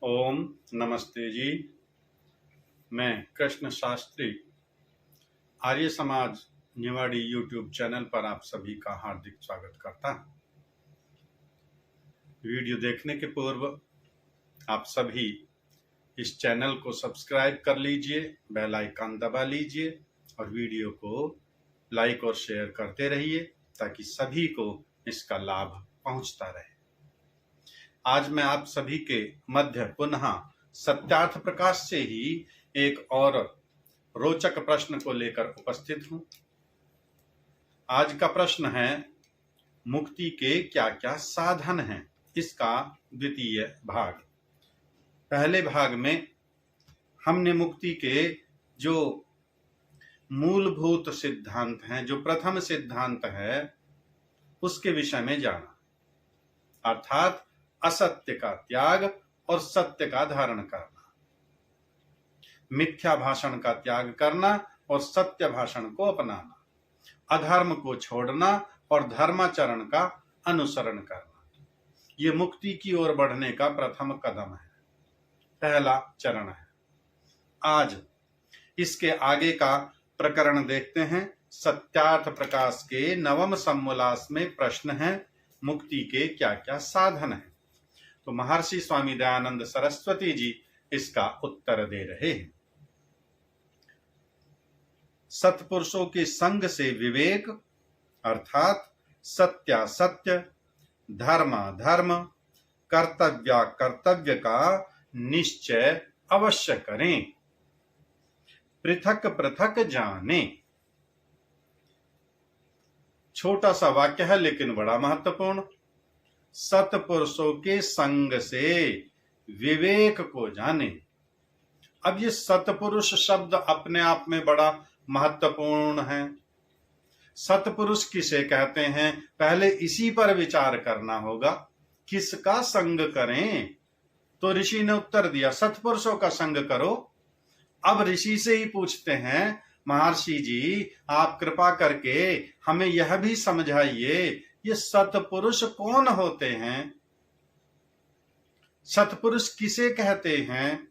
ओम नमस्ते जी। मैं Krishna Shastri Arya Samaj Niwari YouTube channel पर आप सभी का हार्दिक स्वागत करता हूं। वीडियो देखने के पूर्व आप सभी इस चैनल को सब्सक्राइब कर लीजिए, बेल आइकन दबा लीजिए और वीडियो को लाइक और शेयर करते रहिए ताकि सभी को इसका लाभ पहुंचता रहे। आज मैं आप सभी के मध्य पुनः सत्यार्थ प्रकाश से ही एक और रोचक प्रश्न को लेकर उपस्थित हूं। आज का प्रश्न है, मुक्ति के क्या क्या साधन हैं, इसका द्वितीय भाग। पहले भाग में हमने मुक्ति के जो मूलभूत सिद्धांत हैं, जो प्रथम सिद्धांत है, उसके विषय में जाना, अर्थात असत्य का त्याग और सत्य का धारण करना, मिथ्या भाषण का त्याग करना और सत्य भाषण को अपनाना, अधर्म को छोड़ना और धर्माचरण का अनुसरण करना। ये मुक्ति की ओर बढ़ने का प्रथम कदम है, पहला चरण है। आज इसके आगे का प्रकरण देखते हैं। सत्यार्थ प्रकाश के नवम समोल्लास में प्रश्न है, मुक्ति के क्या क्या साधन हैं। तो महर्षि स्वामी दयानंद सरस्वती जी इसका उत्तर दे रहे हैं। सत्पुरुषों के संग से विवेक अर्थात सत्यासत्य, धर्माधर्म, कर्तव्य का निश्चय अवश्य करें, पृथक पृथक जाने। छोटा सा वाक्य है लेकिन बड़ा महत्वपूर्ण। सत्पुरुषों के संग से विवेक को जाने। अब ये सत्पुरुष शब्द अपने आप में बड़ा महत्वपूर्ण है। सत्पुरुष किसे कहते हैं, पहले इसी पर विचार करना होगा। किसका संग करें? तो ऋषि ने उत्तर दिया, सत्पुरुषों का संग करो। अब ऋषि से ही पूछते हैं, महर्षि जी आप कृपा करके हमें यह भी समझाइए, ये सत्पुरुष कौन होते हैं? सत्पुरुष किसे कहते हैं?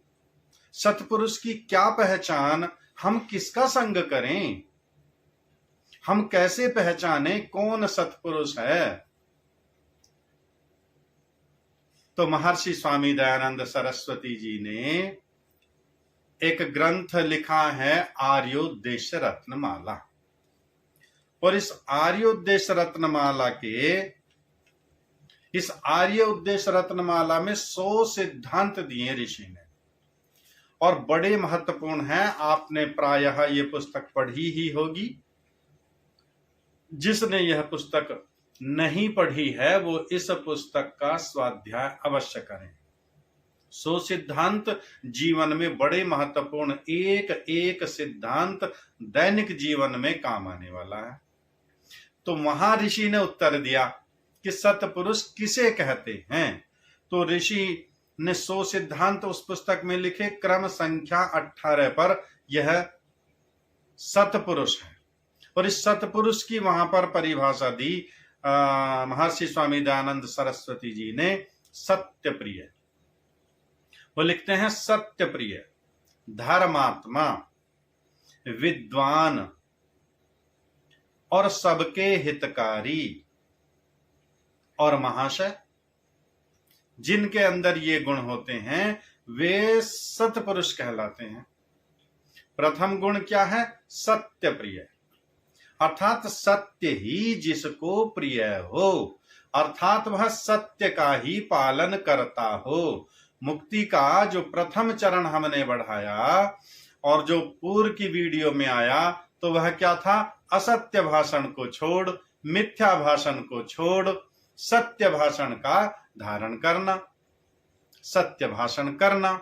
सत्पुरुष की क्या पहचान? हम किसका संग करें? हम कैसे पहचाने कौन सत्पुरुष है? तो महर्षि स्वामी दयानंद सरस्वती जी ने एक ग्रंथ लिखा है, आर्योद्देश्य रत्नमाला। और इस आर्योद्देश्य रत्नमाला में 100 सिद्धांत दिए ऋषि ने और बड़े महत्वपूर्ण हैं। आपने प्रायः ये पुस्तक पढ़ी ही होगी। जिसने यह पुस्तक नहीं पढ़ी है वो इस पुस्तक का स्वाध्याय अवश्य करें। 100 सिद्धांत जीवन में बड़े महत्वपूर्ण, एक एक सिद्धांत दैनिक जीवन में काम आने वाला है। तो वहां ऋषि ने उत्तर दिया कि सत्पुरुष किसे कहते हैं। तो ऋषि ने 100 सिद्धांत उस पुस्तक में लिखे, क्रम संख्या 18 पर यह सत्पुरुष है। और इस सत्पुरुष की वहां पर परिभाषा दी महर्षि स्वामी दयानंद सरस्वती जी ने, सत्य प्रिय। वो लिखते हैं, सत्य प्रिय, धर्मात्मा, विद्वान और सबके हितकारी और महाशय। जिनके अंदर ये गुण होते हैं वे सत्पुरुष कहलाते हैं। प्रथम गुण क्या है? सत्य प्रिय, अर्थात सत्य ही जिसको प्रिय हो, अर्थात वह सत्य का ही पालन करता हो। मुक्ति का जो प्रथम चरण हमने बढ़ाया और जो पूर्व की वीडियो में आया, तो वह क्या था? असत्य भाषण को छोड़, मिथ्या भाषण को छोड़, सत्य भाषण का धारण करना, सत्य भाषण करना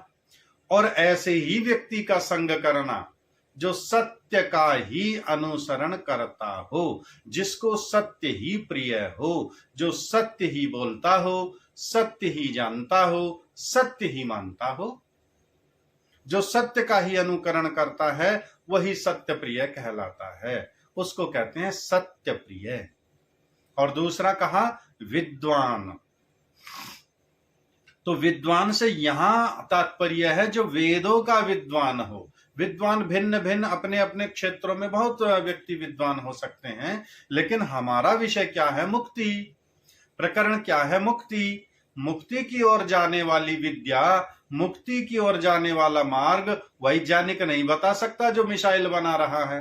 और ऐसे ही व्यक्ति का संग करना जो सत्य का ही अनुसरण करता हो, जिसको सत्य ही प्रिय हो, जो सत्य ही बोलता हो, सत्य ही जानता हो, सत्य ही मानता हो। जो सत्य का ही अनुकरण करता है वही सत्य प्रिय कहलाता है, उसको कहते हैं सत्य प्रिय। और दूसरा कहा विद्वान। तो विद्वान से यहां तात्पर्य है जो वेदों का विद्वान हो। विद्वान भिन्न भिन्न अपने अपने क्षेत्रों में बहुत व्यक्ति विद्वान हो सकते हैं, लेकिन हमारा विषय क्या है? मुक्ति। प्रकरण क्या है? मुक्ति। मुक्ति की ओर जाने वाली विद्या, मुक्ति की ओर जाने वाला मार्ग वैज्ञानिक नहीं बता सकता जो मिसाइल बना रहा है,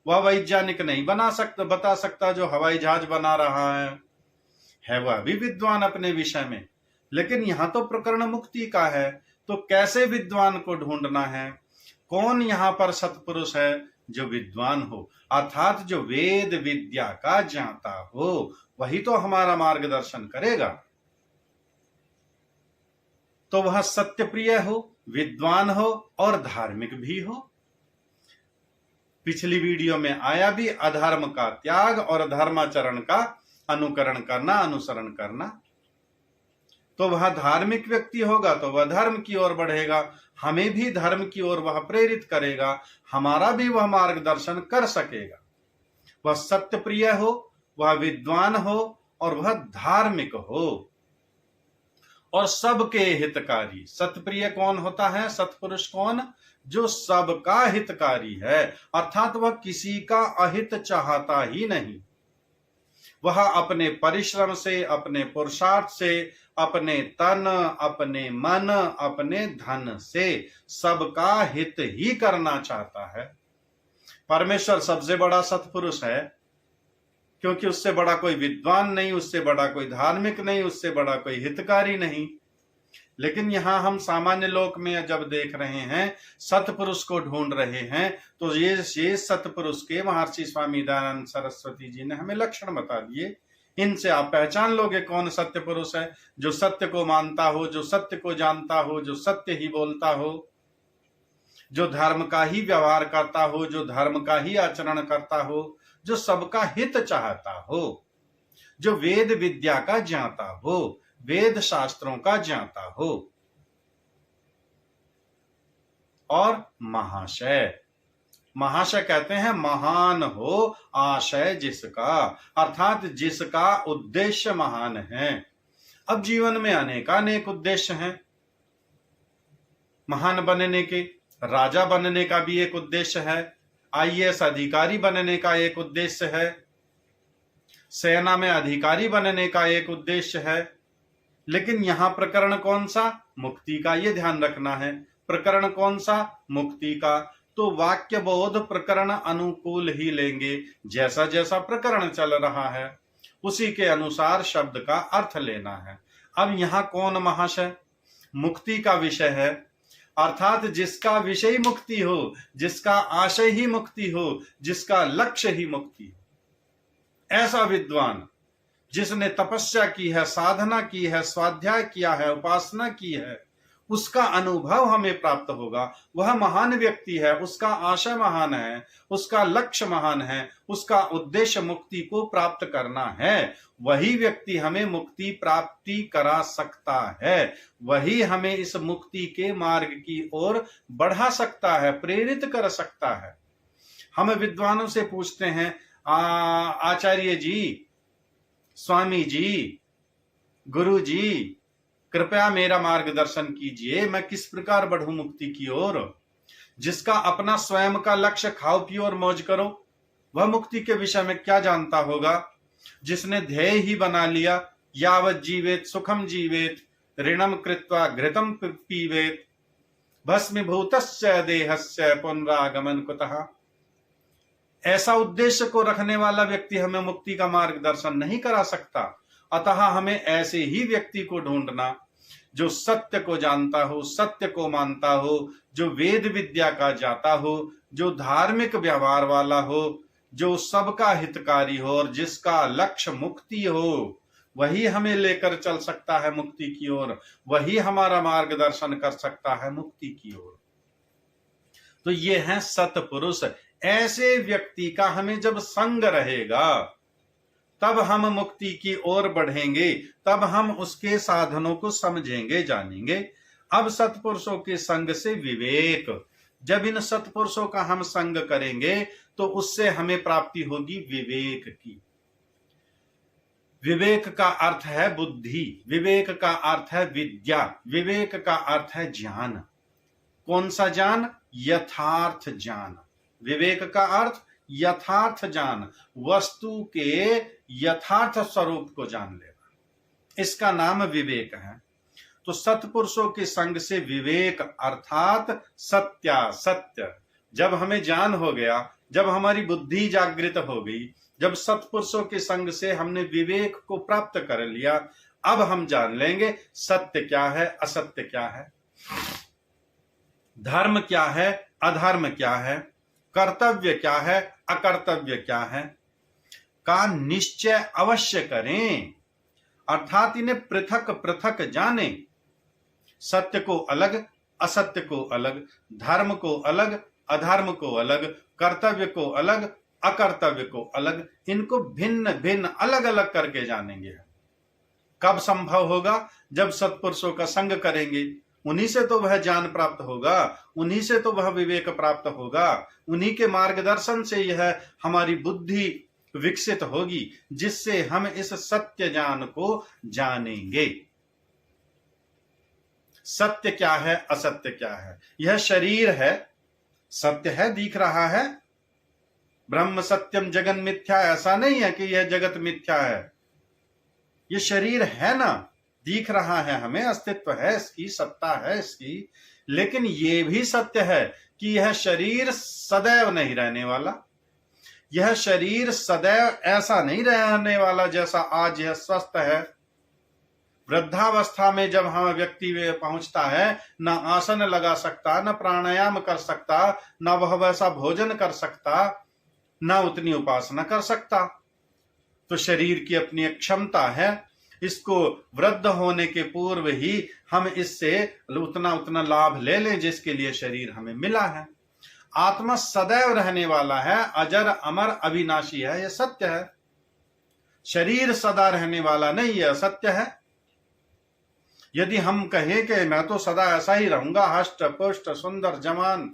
वह वैज्ञानिक नहीं बता सकता जो हवाई जहाज बना रहा है वह भी विद्वान अपने विषय में। लेकिन यहां तो प्रकरण मुक्ति का है, तो कैसे विद्वान को ढूंढना है? कौन यहां पर सत्पुरुष है जो विद्वान हो, अर्थात जो वेद विद्या का जानता हो, वही तो हमारा मार्गदर्शन करेगा। तो वह सत्य प्रिय हो, विद्वान हो और धार्मिक भी हो। पिछली वीडियो में आया भी, अधर्म का त्याग और धर्माचरण का अनुकरण करना, अनुसरण करना। तो वह धार्मिक व्यक्ति होगा तो वह धर्म की ओर बढ़ेगा, हमें भी धर्म की ओर वह प्रेरित करेगा, हमारा भी वह मार्गदर्शन कर सकेगा। वह सत्य प्रिय हो, वह विद्वान हो और वह धार्मिक हो और सबके हितकारी। सत्प्रिय कौन होता है? सत्पुरुष कौन? जो सबका हितकारी है, अर्थात वह किसी का अहित चाहता ही नहीं। वह अपने परिश्रम से, अपने पुरुषार्थ से, अपने तन, अपने मन, अपने धन से सबका हित ही करना चाहता है। परमेश्वर सबसे बड़ा सत्पुरुष है, क्योंकि उससे बड़ा कोई विद्वान नहीं, उससे बड़ा कोई धार्मिक नहीं, उससे बड़ा कोई हितकारी नहीं। लेकिन यहां हम सामान्य लोक में जब देख रहे हैं, सत्पुरुष को ढूंढ रहे हैं, तो ये सत्पुरुष के महर्षि स्वामी दयानंद सरस्वती जी ने हमें लक्षण बता दिए। इनसे आप पहचान लोगे कौन सत्य पुरुष है। जो सत्य को मानता हो, जो सत्य को जानता हो, जो सत्य ही बोलता हो, जो धर्म का ही व्यवहार करता हो, जो धर्म का ही आचरण करता हो, जो सबका हित चाहता हो, जो वेद विद्या का जानता हो, वेद शास्त्रों का जानता हो। और महाशय, महाशय कहते हैं महान हो आशय जिसका, अर्थात जिसका उद्देश्य महान है। अब जीवन में अनेकानेक उद्देश्य हैं। महान बनने के, राजा बनने का भी एक उद्देश्य है, आईएएस अधिकारी बनने का एक उद्देश्य है, सेना में अधिकारी बनने का एक उद्देश्य है। लेकिन यहां प्रकरण कौन सा? मुक्ति का। ये ध्यान रखना है। प्रकरण कौन सा? मुक्ति का। तो वाक्य बोध प्रकरण अनुकूल ही लेंगे। जैसा जैसा प्रकरण चल रहा है उसी के अनुसार शब्द का अर्थ लेना है। अब यहां कौन महाशय? मुक्ति का विषय है, अर्थात जिसका विषय मुक्ति हो, जिसका आशय ही मुक्ति हो, जिसका लक्ष्य ही मुक्ति हो। ऐसा विद्वान जिसने तपस्या की है, साधना की है, स्वाध्याय किया है, उपासना की है, उसका अनुभव हमें प्राप्त होगा। वह महान व्यक्ति है, उसका आशय महान है, उसका लक्ष्य महान है, उसका उद्देश्य मुक्ति को प्राप्त करना है। वही व्यक्ति हमें मुक्ति प्राप्ति करा सकता है, वही हमें इस मुक्ति के मार्ग की ओर बढ़ा सकता है, प्रेरित कर सकता है। हम विद्वानों से पूछते हैं, आचार्य जी, स्वामी जी, गुरु जी, कृपया मेरा मार्गदर्शन कीजिए, मैं किस प्रकार बढ़ूं मुक्ति की ओर। जिसका अपना स्वयं का लक्ष्य खाओ पियो और मौज करो, वह मुक्ति के विषय में क्या जानता होगा। जिसने ध्येय ही बना लिया, यावत् जीवेत सुखम जीवेत, ऋणम कृत्वा घृतम पीवेत, भस्मीभूतस्य देहस्य पुनरागमन कुतः। ऐसा उद्देश्य को रखने वाला व्यक्ति हमें मुक्ति का मार्गदर्शन नहीं करा सकता। अतः हमें ऐसे ही व्यक्ति को ढूंढना जो सत्य को जानता हो, सत्य को मानता हो, जो वेद विद्या का जाता हो, जो धार्मिक व्यवहार वाला हो, जो सबका हितकारी हो और जिसका लक्ष्य मुक्ति हो। वही हमें लेकर चल सकता है मुक्ति की ओर, वही हमारा मार्गदर्शन कर सकता है मुक्ति की ओर। तो ये हैं सत्पुरुष। ऐसे व्यक्ति का हमें जब संग रहेगा तब हम मुक्ति की ओर बढ़ेंगे, तब हम उसके साधनों को समझेंगे, जानेंगे। अब सत्पुरुषों के संग से विवेक, जब इन सत्पुरुषों का हम संग करेंगे तो उससे हमें प्राप्ति होगी विवेक की। विवेक का अर्थ है बुद्धि, विवेक का अर्थ है विद्या, विवेक का अर्थ है ज्ञान। कौन सा ज्ञान? यथार्थ ज्ञान। विवेक का अर्थ यथार्थ ज्ञान, वस्तु के यथार्थ स्वरूप को जान लेना, इसका नाम विवेक है। तो सत्पुरुषों के संग से विवेक अर्थात सत्य, जब हमें ज्ञान हो गया, जब हमारी बुद्धि जागृत हो गई, जब सत्पुरुषों के संग से हमने विवेक को प्राप्त कर लिया, अब हम जान लेंगे सत्य क्या है, असत्य क्या है, धर्म क्या है, अधर्म क्या है, कर्तव्य क्या है, अकर्तव्य क्या है, का निश्चय अवश्य करें। अर्थात इन्हें पृथक पृथक जाने, सत्य को अलग, असत्य को अलग, धर्म को अलग, अधर्म को अलग, कर्तव्य को अलग, अकर्तव्य को अलग, इनको भिन्न भिन्न अलग अलग करके जानेंगे। कब संभव होगा? जब सत्पुरुषों का संग करेंगे, उन्हीं से तो वह ज्ञान प्राप्त होगा, उन्हीं से तो वह विवेक प्राप्त होगा, उन्हीं के मार्गदर्शन से यह हमारी बुद्धि विकसित होगी, जिससे हम इस सत्य ज्ञान को जानेंगे। सत्य क्या है, असत्य क्या है? यह शरीर है, सत्य है, दिख रहा है। ब्रह्म सत्यम जगन मिथ्या, ऐसा नहीं है कि यह जगत मिथ्या है। ये शरीर है ना, दिख रहा है, हमें अस्तित्व है इसकी, सत्ता है इसकी, लेकिन यह भी सत्य है कि यह शरीर सदैव नहीं रहने वाला। यह शरीर सदैव ऐसा नहीं रहने वाला जैसा आज यह स्वस्थ है। वृद्धावस्था में जब हम व्यक्ति पहुंचता है, न आसन लगा सकता, न प्राणायाम कर सकता, न वह वैसा भोजन कर सकता, न उतनी उपासना कर सकता। तो शरीर की अपनी क्षमता है, इसको वृद्ध होने के पूर्व ही हम इससे उतना उतना लाभ ले लें जिसके लिए शरीर हमें मिला है। आत्मा सदैव रहने वाला है, अजर अमर अविनाशी है, यह सत्य है। शरीर सदा रहने वाला नहीं, यह सत्य है। यदि हम कहें कि मैं तो सदा ऐसा ही रहूंगा, हष्ट पुष्ट सुंदर जवान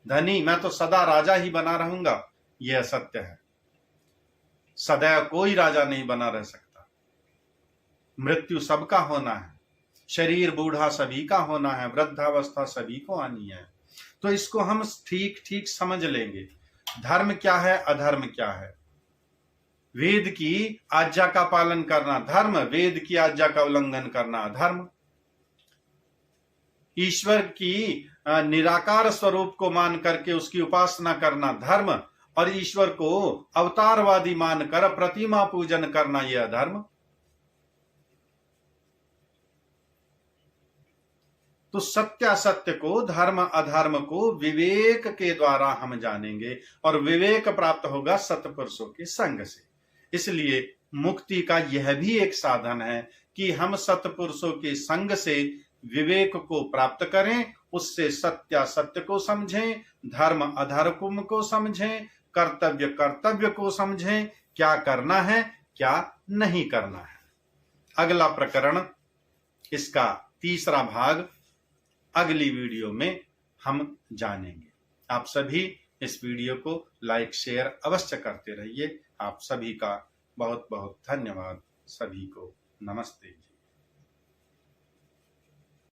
धनी, मैं तो सदा राजा ही बना रहूंगा, यह सत्य है। सदैव कोई राजा नहीं बना रह सकता। मृत्यु सबका होना है, शरीर बूढ़ा सभी का होना है, वृद्धावस्था सभी को आनी है। तो इसको हम ठीक ठीक समझ लेंगे। धर्म क्या है, अधर्म क्या है? वेद की आज्ञा का पालन करना धर्म, वेद की आज्ञा का उल्लंघन करना अधर्म। ईश्वर की निराकार स्वरूप को मान करके उसकी उपासना करना धर्म, और ईश्वर को अवतारवादी मानकर प्रतिमा पूजन करना यह अधर्म। तो सत्य असत्य को, धर्म अधर्म को विवेक के द्वारा हम जानेंगे, और विवेक प्राप्त होगा सत्पुरुषों के संग से। इसलिए मुक्ति का यह भी एक साधन है कि हम सत्पुरुषों के संग से विवेक को प्राप्त करें, उससे सत्य असत्य को समझें, धर्म अधर्म को समझें, कर्तव्य कर्तव्य को समझें, क्या करना है क्या नहीं करना है। अगला प्रकरण, इसका तीसरा भाग अगली वीडियो में हम जानेंगे। आप सभी इस वीडियो को लाइक शेयर अवश्य करते रहिए। आप सभी का बहुत बहुत धन्यवाद। सभी को नमस्ते।